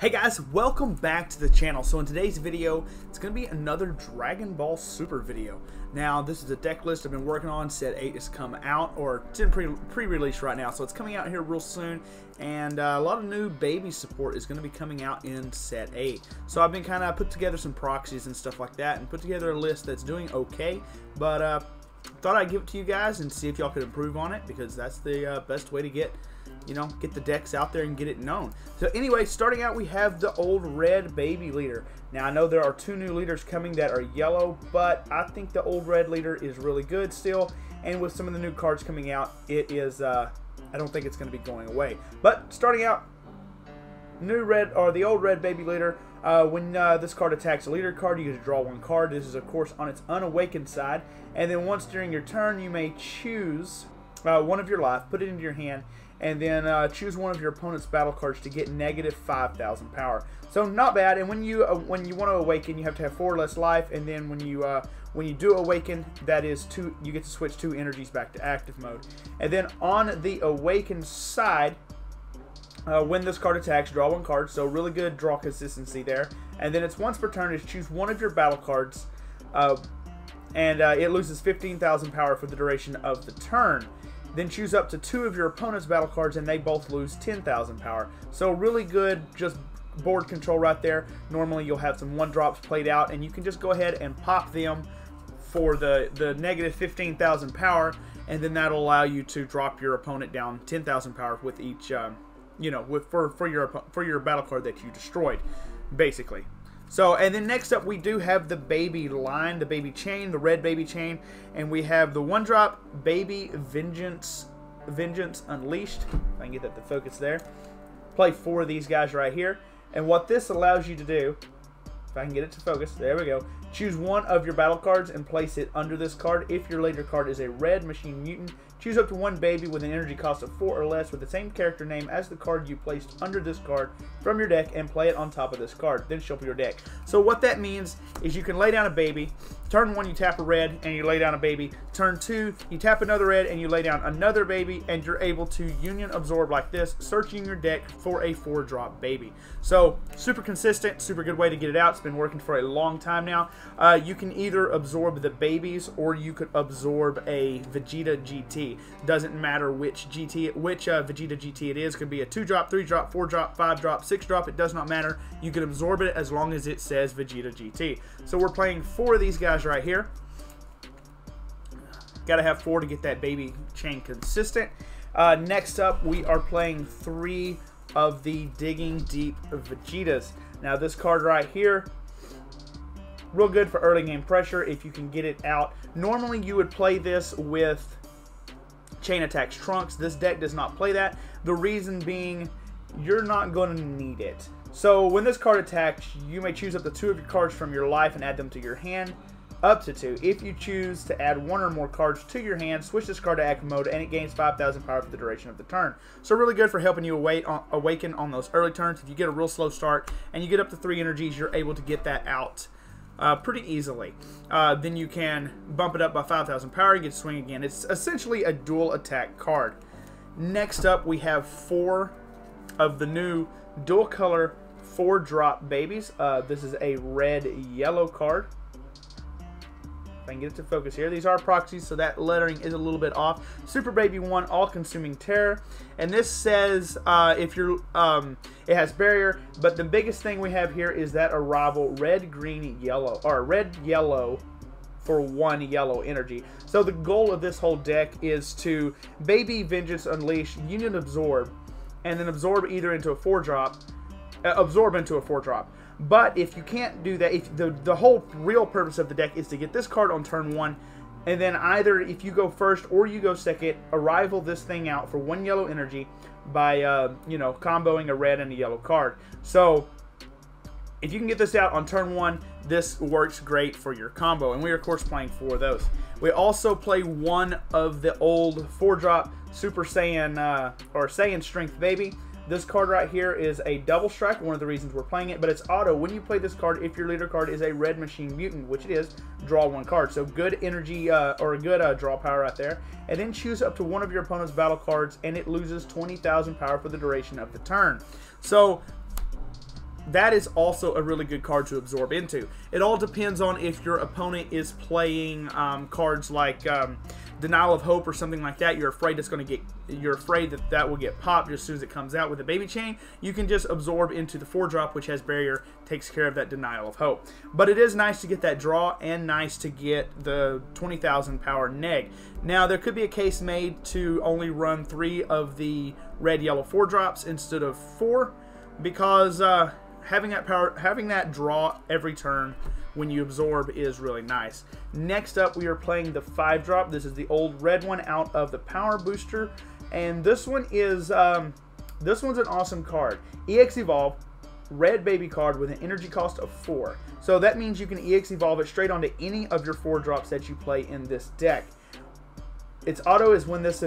Hey guys, welcome back to the channel. So in today's video, it's going to be another Dragon Ball Super video. Now, this is a deck list I've been working on. Set 8 has come out, or it's in pre-release right now, so it's coming out here real soon. And a lot of new baby support is going to be coming out in Set 8. So I've been kind of put together some proxies and stuff like that, and put together a list that's doing okay. But thought I'd give it to you guys and see if y'all could improve on it, because that's the best way to get the decks out there and get it known. So anyway, starting out, we have the old red baby leader. Now, I know there are two new leaders coming that are yellow, but I think the old red leader is really good still. And with some of the new cards coming out, it is, I don't think it's going to be going away. But starting out, new red, or the old red baby leader, when this card attacks a leader card, you get to draw one card. This is, of course, on its unawakened side. And then once during your turn, you may choose one of your life, put it into your hand, and then choose one of your opponent's battle cards to get negative 5,000 power. So not bad. And when you want to awaken, you have to have 4 or less life. And then when you do awaken, that is you get to switch 2 energies back to active mode. And then on the awakened side, when this card attacks, draw one card. So really good draw consistency there. And then it's once per turn is choose one of your battle cards, and it loses 15,000 power for the duration of the turn. Then choose up to 2 of your opponent's battle cards, and they both lose 10,000 power. So really good, just board control right there. Normally you'll have some 1-drops played out, and you can just go ahead and pop them for the negative 15,000 power, and then that'll allow you to drop your opponent down 10,000 power with each, for your battle card that you destroyed, basically. So, and then next up we do have the baby line, the baby chain, the red baby chain, and we have the 1-drop baby Vengeance Unleashed. If I can get that to focus there. Play 4 of these guys right here, and what this allows you to do, if I can get it to focus, there we go. Choose one of your battle cards and place it under this card. If your later card is a red machine mutant, choose up to 1 baby with an energy cost of 4 or less with the same character name as the card you placed under this card from your deck and play it on top of this card. Then shuffle your deck. So what that means is you can lay down a baby. Turn 1, you tap a red and you lay down a baby. Turn 2, you tap another red and you lay down another baby, and you're able to union absorb like this, searching your deck for a 4-drop baby. So super consistent, super good way to get it out. It's been working for a long time now. You can either absorb the babies, or you could absorb a Vegeta GT. Doesn't matter which Vegeta GT it is. Could be a 2-drop, 3-drop, 4-drop, 5-drop, 6-drop. It does not matter. You can absorb it as long as it says Vegeta GT. So we're playing 4 of these guys right here. Got to have 4 to get that baby chain consistent. Next up, we are playing 3 of the Digging Deep Vegetas. Now this card right here, real good for early game pressure if you can get it out. Normally you would play this with Chain Attacks Trunks. This deck does not play that. The reason being, you're not going to need it. So when this card attacks, you may choose up to 2 of your cards from your life and add them to your hand. Up to 2. If you choose to add 1 or more cards to your hand, switch this card to active mode, and it gains 5,000 power for the duration of the turn. So really good for helping you awaken on those early turns. If you get a real slow start and you get up to 3 energies, you're able to get that out pretty easily. Then you can bump it up by 5,000 power and get to swing again. It's essentially a dual attack card. Next up, we have 4 of the new dual color 4-drop babies. This is a red-yellow card. If I can get it to focus here. These are proxies, so that lettering is a little bit off. Super Baby 1, All-Consuming Terror. And this says if you're, it has barrier, but the biggest thing we have here is that arrival red, green, yellow, or red-yellow for 1 yellow energy. So the goal of this whole deck is to Baby Vengeance Unleash, Union Absorb, and then absorb either into a 4-drop, absorb into a 4-drop. But if you can't do that, if the whole real purpose of the deck is to get this card on turn 1, and then either if you go first or you go second, arrival this thing out for 1 yellow energy by comboing a red and a yellow card. So if you can get this out on turn 1, this works great for your combo, and we are of course playing 4 of those. We also play 1 of the old 4-drop Super Saiyan or Saiyan Strength Baby. This card right here is a double strike, one of the reasons we're playing it, but it's auto. When you play this card, if your leader card is a red machine mutant, which it is, draw 1 card. So good energy, or good draw power right there. And then choose up to 1 of your opponent's battle cards, and it loses 20,000 power for the duration of the turn. So that is also a really good card to absorb into. It all depends on if your opponent is playing cards like Denial of Hope or something like that. You're afraid that will get popped just as soon as it comes out. With a baby chain, you can just absorb into the 4-drop, which has barrier, takes care of that Denial of Hope. But it is nice to get that draw and nice to get the 20,000 power neg. Now there could be a case made to only run 3 of the red yellow 4-drops instead of 4, because having that draw every turn when you absorb is really nice. Next up, we are playing the 5-drop. This is the old red one out of the power booster, and this one is this one's an awesome card. EX Evolve, red baby card with an energy cost of 4. So that means you can EX Evolve it straight onto any of your 4-drops that you play in this deck. Its auto is when this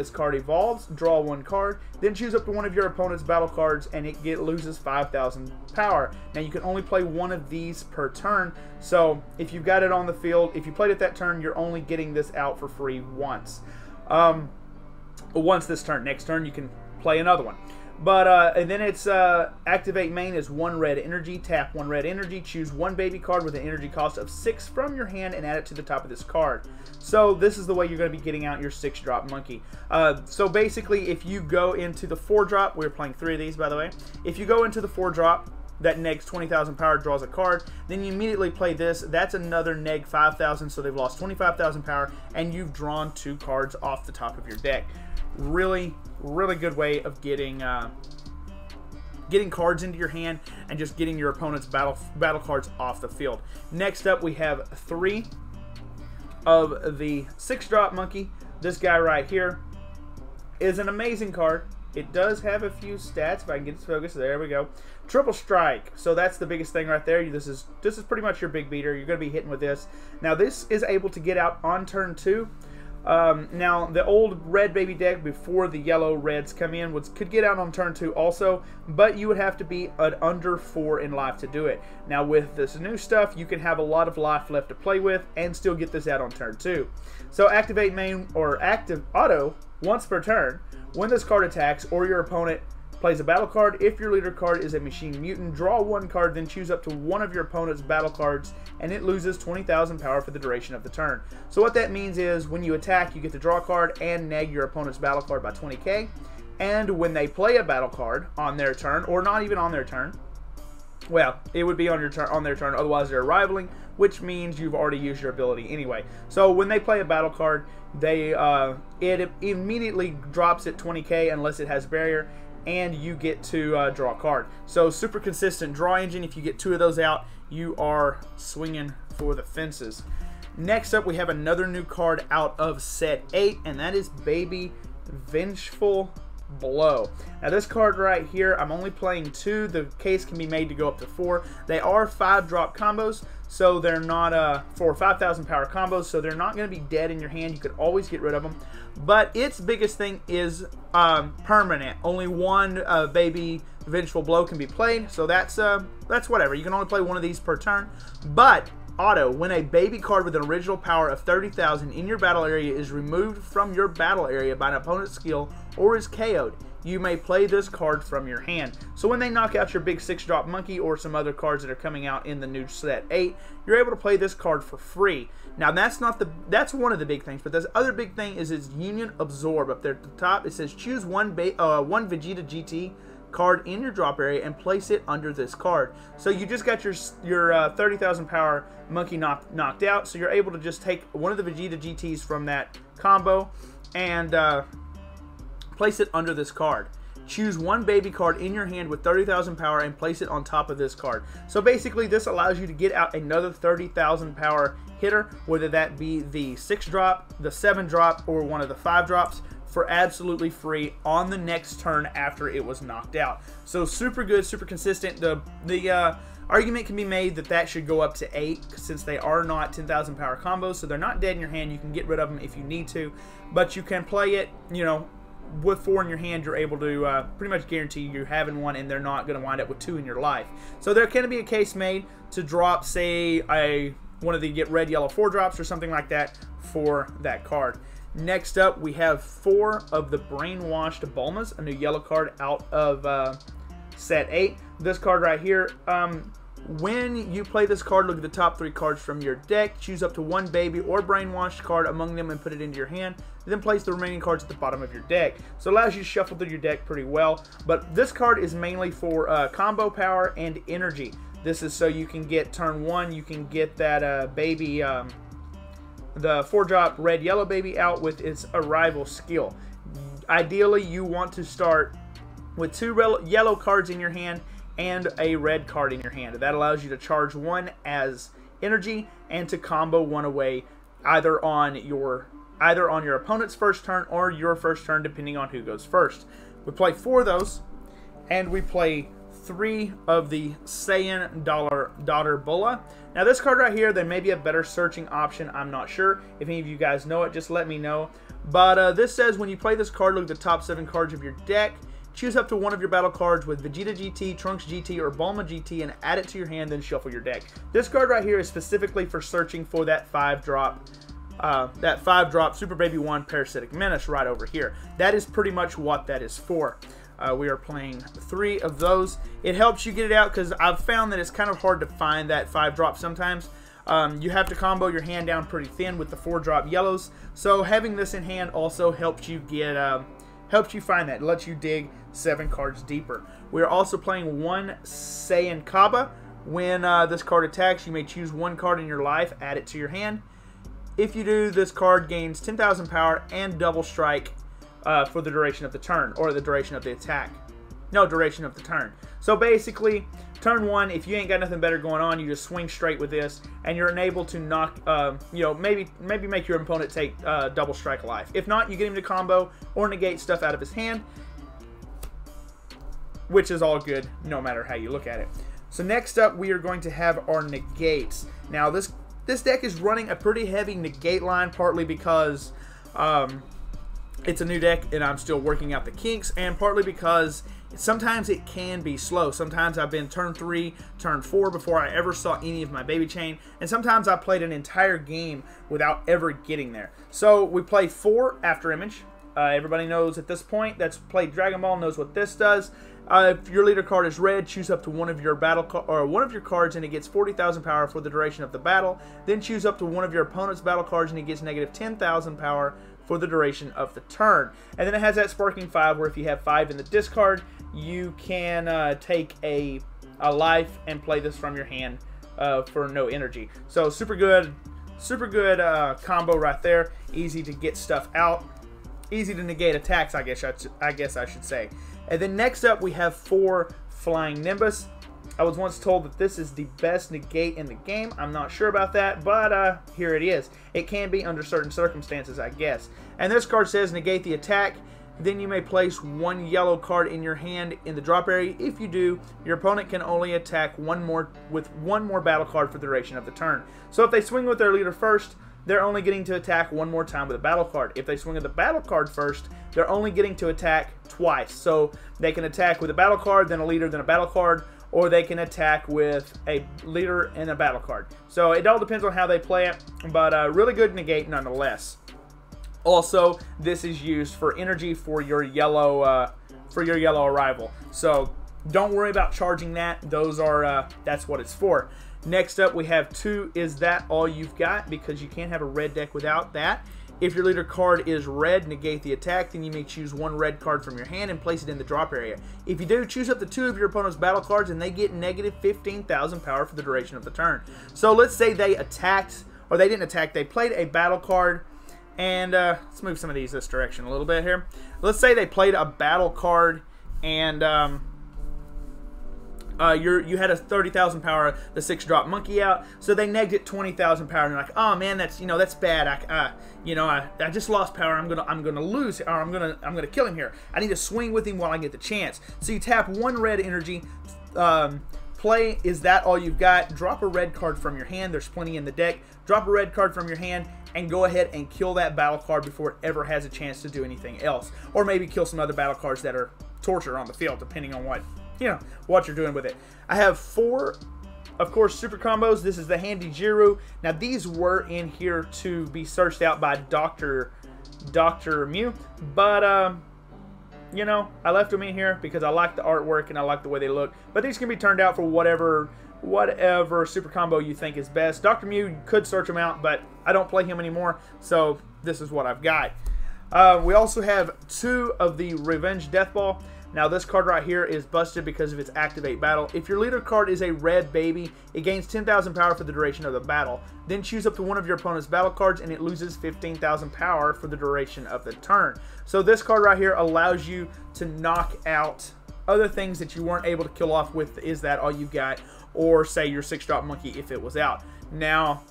card evolves, draw 1 card, then choose up to one of your opponent's battle cards, and it loses 5,000 power. Now you can only play 1 of these per turn, so if you've got it on the field, if you played it that turn, you're only getting this out for free once. Once this turn. Next turn you can play another one. But and then it's activate main is 1 red energy, tap 1 red energy, choose 1 baby card with an energy cost of 6 from your hand and add it to the top of this card. So this is the way you're going to be getting out your 6-drop monkey. So basically, if you go into the 4-drop, we're playing 3 of these by the way. If you go into the 4-drop, that negs 20,000 power, draws a card, then you immediately play this. That's another neg 5,000, so they've lost 25,000 power, and you've drawn 2 cards off the top of your deck. Really, really good way of getting cards into your hand and just getting your opponent's battle cards off the field. Next up, we have 3 of the 6-drop monkey. This guy right here is an amazing card. It does have a few stats. If I can get it to focus, there we go. Triple strike. So that's the biggest thing right there. This is pretty much your big beater. You're going to be hitting with this. Now this is able to get out on turn 2. Now the old red baby deck before the yellow reds come in could get out on turn 2 also, but you would have to be at under 4 in life to do it. Now with this new stuff, you can have a lot of life left to play with and still get this out on turn 2. So activate main or active auto once per turn. When this card attacks or your opponent plays a battle card, if your leader card is a machine mutant, draw 1 card, then choose up to one of your opponent's battle cards, and it loses 20,000 power for the duration of the turn. So what that means is when you attack, you get to draw a card and neg your opponent's battle card by 20k. And when they play a battle card on their turn, or not even on their turn, well, it would be on their turn, otherwise they're rivaling, which means you've already used your ability anyway. So when they play a battle card, it immediately drops at 20k unless it has barrier, and you get to draw a card. So super consistent draw engine. If you get 2 of those out, you are swinging for the fences. Next up, we have another new card out of set 8, and that is Baby Vengeful Blow. Now this card right here, I'm only playing 2. The case can be made to go up to 4. They are 5-drop combos, so they're not for 5,000 power combos, so they're not going to be dead in your hand. You could always get rid of them. But its biggest thing is permanent. Only 1 Baby Vengeful Blow can be played, so that's whatever. You can only play 1 of these per turn. But auto, when a baby card with an original power of 30,000 in your battle area is removed from your battle area by an opponent's skill or is KO'd, you may play this card from your hand. So when they knock out your big 6-drop monkey or some other cards that are coming out in the new set 8, you're able to play this card for free. Now that's one of the big things, but the other big thing is its Union Absorb. Up there at the top, it says choose one Vegeta GT card in your drop area and place it under this card. So you just got your 30,000 power monkey knocked out, so you're able to just take one of the Vegeta GTs from that combo and place it under this card. Choose 1 baby card in your hand with 30,000 power and place it on top of this card. So basically this allows you to get out another 30,000 power hitter, whether that be the 6-drop, the 7-drop, or one of the 5-drops, for absolutely free on the next turn after it was knocked out. So super good, super consistent. The argument can be made that should go up to 8 since they are not 10,000 power combos, so they're not dead in your hand. You can get rid of them if you need to, but you can play it, you know, with 4 in your hand. You're able to pretty much guarantee you having 1, and they're not going to wind up with 2 in your life. So there can be a case made to drop, say, one of the red, yellow 4-drops or something like that for that card. Next up, we have 4 of the Brainwashed Bulmas, a new yellow card out of set 8. this card right here. When you play this card, look at the top 3 cards from your deck. Choose up to 1 baby or brainwashed card among them and put it into your hand. Then place the remaining cards at the bottom of your deck. So it allows you to shuffle through your deck pretty well. But this card is mainly for combo power and energy. This is so you can get turn 1, you can get that baby, the 4-drop red-yellow baby out with its arrival skill. Ideally, you want to start with 2 yellow cards in your hand and a red card in your hand. That allows you to charge 1 as energy and to combo 1 away either on your opponent's first turn or your first turn, depending on who goes first. We play 4 of those, and we play 3 of the Saiyan Daughter Bulla. Now this card right here, there may be a better searching option. I'm not sure. If any of you guys know it, just let me know. But this says when you play this card, look at the top 7 cards of your deck. Choose up to 1 of your battle cards with Vegeta GT, Trunks GT, or Bulma GT and add it to your hand, then shuffle your deck. This card right here is specifically for searching for that 5-drop Super Baby 1 Parasitic Menace right over here. That is pretty much what that is for. We are playing 3 of those. It helps you get it out because I've found that it's kind of hard to find that 5-drop sometimes. You have to combo your hand down pretty thin with the 4-drop yellows. So having this in hand also helps you get helps you find that. It lets you dig 7 cards deeper. We are also playing 1 Saiyan Kaba. When this card attacks, you may choose 1 card in your life, add it to your hand. If you do, this card gains 10,000 power and double strike for the duration of the turn, or the duration of the attack. No, duration of the turn. So basically, turn 1, if you ain't got nothing better going on, you just swing straight with this, and you're enabled to knock, you know, maybe make your opponent take double strike life. If not, you get him to combo or negate stuff out of his hand, which is all good, no matter how you look at it. So next up, we are going to have our negates. Now, this deck is running a pretty heavy negate line, partly because it's a new deck and I'm still working out the kinks, and partly because sometimes it can be slow. Sometimes I've been turn 3, turn 4 before I ever saw any of my baby chain, and sometimes I played an entire game without ever getting there. So we play 4 After Image. Everybody knows at this point that's played Dragon Ball knows what this does. If your leader card is red, choose up to 1 of your one of your cards and it gets 40,000 power for the duration of the battle. Then choose up to 1 of your opponent's battle cards and it gets negative 10,000 power for the duration of the turn. And then it has that Sparking 5 where if you have 5 in the discard, you can take a life and play this from your hand for no energy. So super good combo right there. Easy to get stuff out. Easy to negate attacks, I guess I should say. And then next up we have 4 Flying Nimbus. I was once told that this is the best negate in the game. I'm not sure about that, but here it is. It can be under certain circumstances, I guess. And this card says negate the attack. Then you may place 1 yellow card in your hand in the drop area. If you do, your opponent can only attack with one more battle card for the duration of the turn. So if they swing with their leader first, they're only getting to attack 1 more time with a battle card. If they swing with the battle card first, they're only getting to attack twice. So they can attack with a battle card, then a leader, then a battle card, or they can attack with a leader and a battle card. So it all depends on how they play it, but really good negate nonetheless. Also, this is used for energy for your yellow arrival. So don't worry about charging that. Those are that's what it's for. Next up, we have 2 Is That All You've Got? Because you can't have a red deck without that. If your leader card is red, negate the attack, then you may choose 1 red card from your hand and place it in the drop area. If you do, choose up to 2 of your opponent's battle cards and they get negative 15,000 power for the duration of the turn. So let's say they attacked, or they didn't attack, they played a battle card, and let's move some of these this direction a little bit here. Let's say they played a battle card and you had a 30,000 power, the 6-drop monkey out, so they negged it 20,000 power, and they're like, oh man, that's that's bad. I just lost power. I'm gonna lose, or I'm gonna kill him here. I need to swing with him while I get the chance. So you tap 1 red energy, play Is That All You've Got? Drop a red card from your hand. There's plenty in the deck. Drop a red card from your hand and go ahead and kill that battle card before it ever has a chance to do anything else, or maybe kill some other battle cards that are torture on the field, depending on what you're doing with it. I have 4, of course, super combos. This is the Handy Jiru. Now, these were in here to be searched out by Dr. Mew, but you know, I left them in here because I like the artwork and I like the way they look. But these can be turned out for whatever super combo you think is best. Dr. Mew, you could search him out, but I don't play him anymore, so this is what I've got. We also have 2 of the Revenge Death Ball. Now this card right here is busted because of its Activate Battle. If your leader card is a red baby, it gains 10,000 power for the duration of the battle. Then choose up to one of your opponent's battle cards and it loses 15,000 power for the duration of the turn. So this card right here allows you to knock out other things that you weren't able to kill off with Is That All You Got, or say your 6-drop monkey if it was out. Now,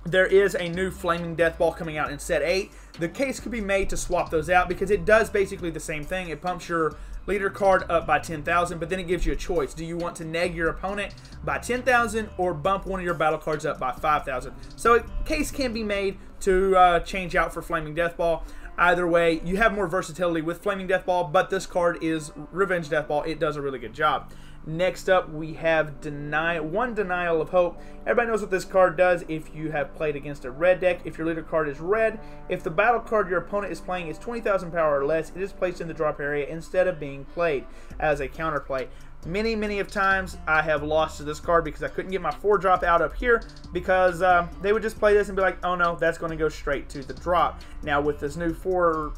there is a new Flaming Death Ball coming out in set 8. The case could be made to swap those out because it does basically the same thing. It pumps your leader card up by 10,000, but then it gives you a choice. Do you want to neg your opponent by 10,000 or bump one of your battle cards up by 5,000? So a case can be made to change out for Flaming Death Ball. Either way, you have more versatility with Flaming Death Ball, but this card is Revenge Death Ball. It does a really good job. Next up, we have Denial of Hope. Everybody knows what this card does if you have played against a red deck. If your leader card is red, if the battle card your opponent is playing is 20,000 power or less, it is placed in the drop area instead of being played as a counterplay. Many of times I have lost to this card because I couldn't get my 4-drop out up here because they would just play this and be like, oh no, that's going to go straight to the drop. Now with this new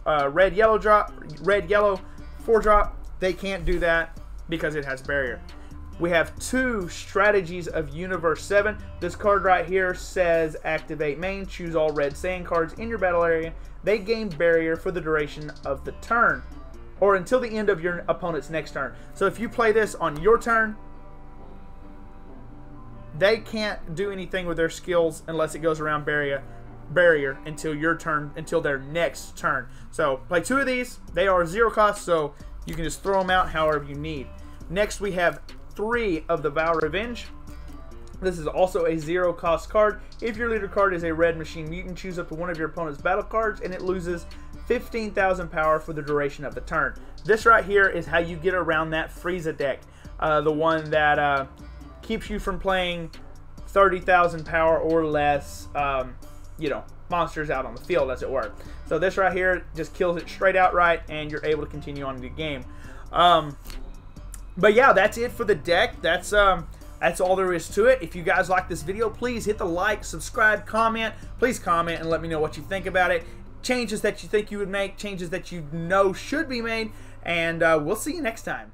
red yellow 4-drop, they can't do that because it has barrier. We have 2 Strategies of Universe 7. This card right here says activate main, choose all red sand cards in your battle area. They gain barrier for the duration of the turn, or until the end of your opponent's next turn. So if you play this on your turn, they can't do anything with their skills unless it goes around barrier until your turn, until their next turn. So play 2 of these. They are 0 cost, so you can just throw them out however you need. Next, we have 3 of the Vow Revenge. This is also a 0 cost card. If your leader card is a red machine mutant, choose up to one of your opponent's battle cards and it loses 15,000 power for the duration of the turn. This right here is how you get around that Frieza deck. The one that keeps you from playing 30,000 power or less, you know, monsters out on the field, as it were. So this right here just kills it straight outright and you're able to continue on in the game. But yeah, that's it for the deck. That's all there is to it. If you guys like this video, please hit the like, subscribe, comment. Please comment and let me know what you think about it. Changes that you think you would make, changes that you know should be made, and we'll see you next time.